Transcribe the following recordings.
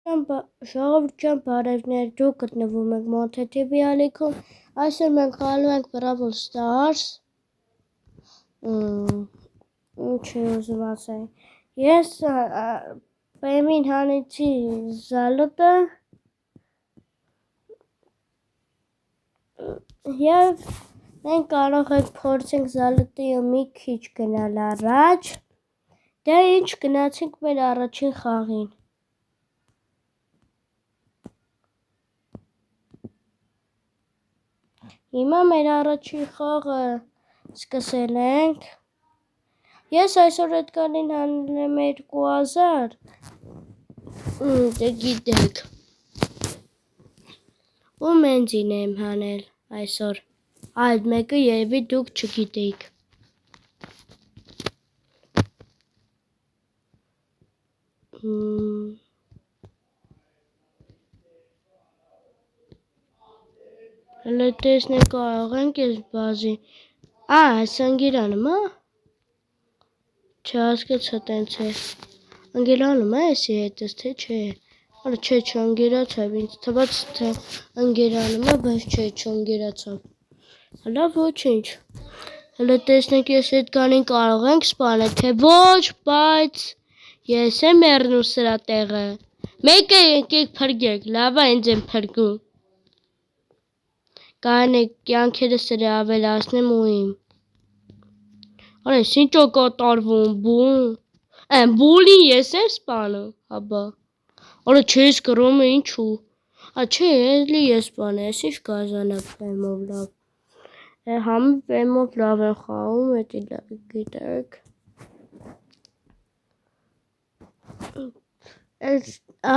Ժողովուրդ բարևներ, դուք գտնվում եք Monte TV ալիքում, այսօր մենք խաղալու ենք Brawl Stars, ինչ ուզում ասել, ես բեմին հանեցի զալուտը և մենք կարող ենք փորձենք զալուտի մի քիչ գնալ առաջ, դե ինչ գնացինք մեր առաջին խաղին։ Հիմա մեր առաջին խաղը սկսել ենք, ես այսօր Էդգարին հանել եմ 2000, դե գիտեք, ու Մենզին եմ հանել այսօր, այդ մեկը երևի դուք չգիտեիք։ Հələ տեսնել կարող ենք ես բազի, այս անգիրանում է, չհասկացա տենց է, անգիրանում է եսի հետս, թե չէ, արա չէ չանգիրացավ, ինձ թվաց թե անգիրանում է, բայց չէ չանգիրացավ, հəլա ոչինչ, հələ տեսնենք ես Էդգարին կարող ենք սպանել, թե ոչ, բայց ես եմ մեռնում սրա տեղը, մեկը եկեք փրկեք, լավ է ինձ եմ փրկում, կանեք կյանքերը սրա ավելացնեմ ու իմ, արա ես ինչ է կատարվում, բուլին ես եմ սպանում, հաբա, արա չէ ես կրում է ինչու, չէ էլի ես սպանը, ես ինչ կազանակ բեմով լավ, համը բեմով լավ եմ խաղում, էդի լավ գիտեք,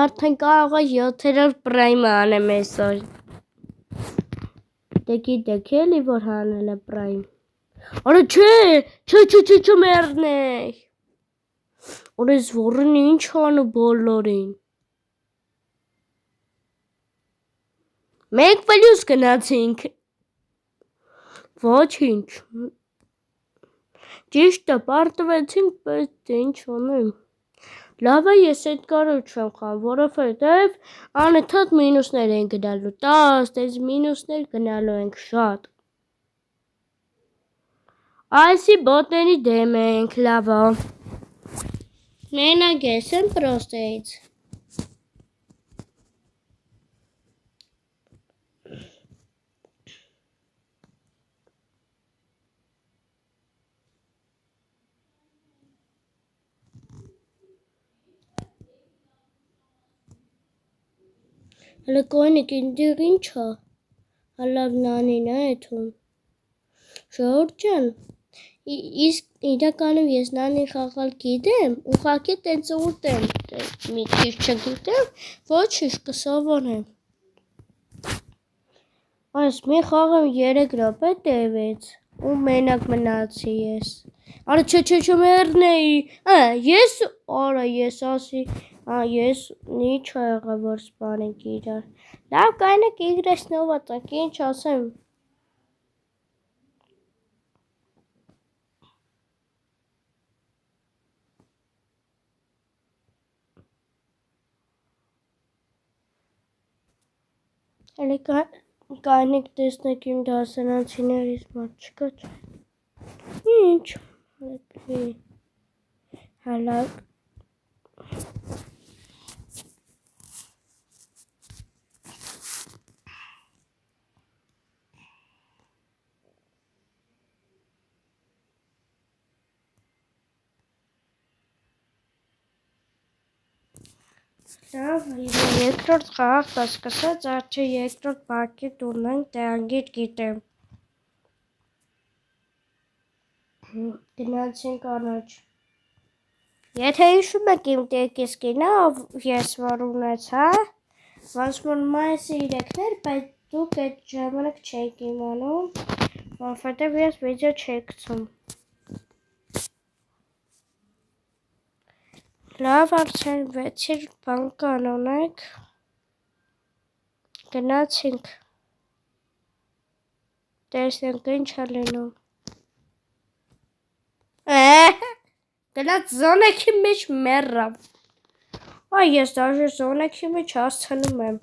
արդեն կարող է 7-րդ պրայմը անեմ այսօր, դե գիտեք էլի որ հանել է պրայմ, արա չէ մեռնեք, արա ես որին ինչ անում բոլորին, մենք պլյուս գնացինք, ոչինչ, ճիշտ է պարտվեցինք, բայց ինչ անեմ, լավ է ես Էդգարով չեմ խաղում, որովհետև անընդհատ մինուսներ են գնալու, 10 տես մինուսներ գնալու ենք շատ, այսի բոտների դեմ ենք, լավ է, մենակ ես եմ պրոստեից, հələ կոյնիկ ինձ ինչ է, հալավ նանին է էթում, ժողովուրդ ջան, իսկ իրականում ես նանին խաղալ գիտեմ, ուղղակի տենց ուտեմ, մի քիչ չգիտեմ, ոչինչ կսովորեմ, այս մի խաղը 3 րոպե տևեց, ու մենակ մնացի ես, արա չէ մեռնեի, ես ասի, ես ինչ ա եղավ որ սպանենք իրար, լավ կանեք իգրեսնով ատանք, ինչ ասեմ, հələ կանեք տեսնեք իմ դասարանցիներից մարդ չկա չէ, ինչ, հələ, լավ, երկրորդ խաղը սկսած, արդեն երկրորդ բակի տունն ենք, դե անգիր գիտեմ, գնացինք առաջ, եթե հիշում եք իմ տեկիսկինը, ես որ ունեցա, ոնց որ մայիսի 3-ն էր, բայց դուք այդ ժամանակ չեք իմանում, որովհետև ես վիդեո չեի գցում, լավ արդեն 6-րդ բան կանոնենք, գնացինք, տեսնենք ինչ է լինում, գնաց զոնեքի մեջ մեռավ, Այ ես դաժե զոնեքի մեջ հասցնում եմ։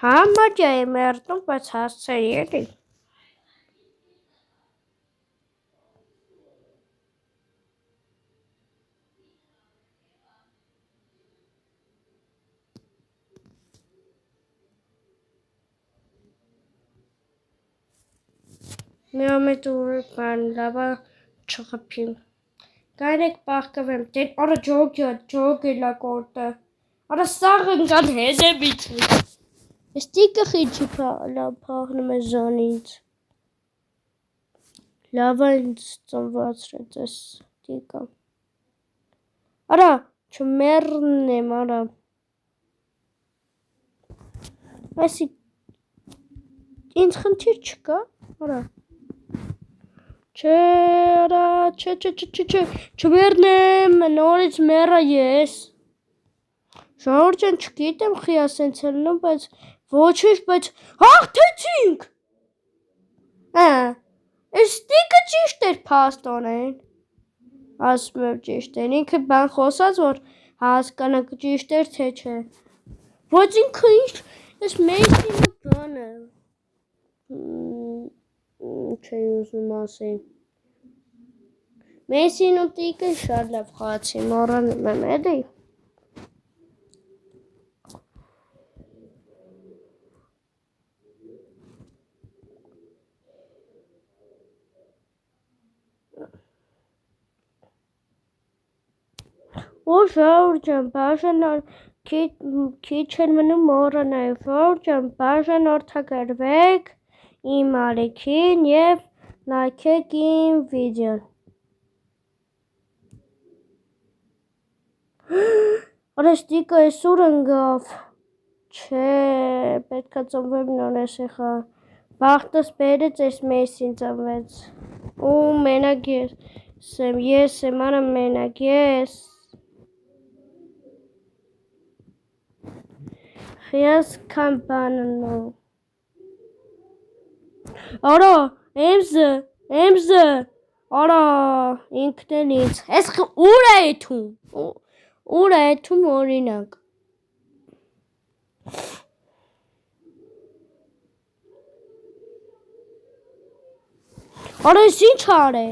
Համարյա եմ երդում, բայց հասցեի էլի։ Մի ամետ ուր բան լավա չխփիմ։ Գայրեք պահկվեմ, դեր արա ջոգելա կորտը։ Արա սաղ ընկան հեզևից։ Ես տիկը խիչի պահնում է զոնից։ Լավա ինձ ծնվացրեց ես տիկը։ Արա, չմերն եմ, արա։ Այսի, ինձ խնդիր չկա, արա։ Չէ, արա, չէ, չմերնեմ, նորից մերա ես։ Ժանուրջան չգիտեմ խի ասենց ելնում, բայց ոչինչ, բայց հաղթեցինք։ Այս տիկը ճիշտ էր փաստորեն։ Ասում եմ ճիշտ էր, ինքը բան խոսած, որ հասկանանք ճիշտ էր, թե չէ։ Բայց ինքը ինչ, ես Մեսսին բանը չի ուզում ասել։ Մեսսին ու տիկը շատ լավ խաղացին, մոռանում եմ էլի։ Ու Ժաուրջան, բաժան քիչ էր մնում մոռանալ, Ժաուրջան, բաժան որդագրվեք իմ ալիքին և լայքեք իմ վիդեոն։ Արա ստիկը ես ուր ընգավ, չէ, պետքա ծնվեմ նորես էխա, բաղթս բերեց ես Մեսսին ծնվեց, ու մենակ ես եմ արա մենակ ես, խիաս կան բանն ու, արա, էմզը, արա, ինքն էլ ինձ, ես ուր է եթում օրինակ, արա ես ինչար է,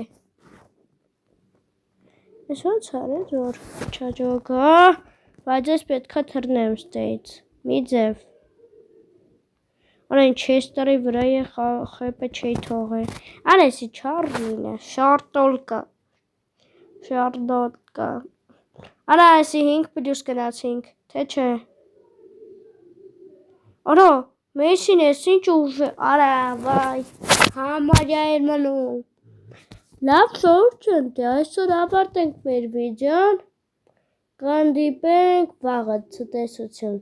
ես ոնց արեց, որ չաջոգա, բայց ես պետքա թրնեմ ստեից, մի ձև, արա ինչ չեստարի վրա է խեպը չի թող է, արա եսի չարլին է, շարտոլկա, արա եսի 5 պլյուս գնացինք, թե չէ, արա Մեսսին ես ինչ ուժ է, արա վայ, համարյա էր մնում, լավ Ժողովուրդ ջան, այսօր ավարտենք մեր վիդեոն, կհանդիպենք վաղը, ցտեսություն։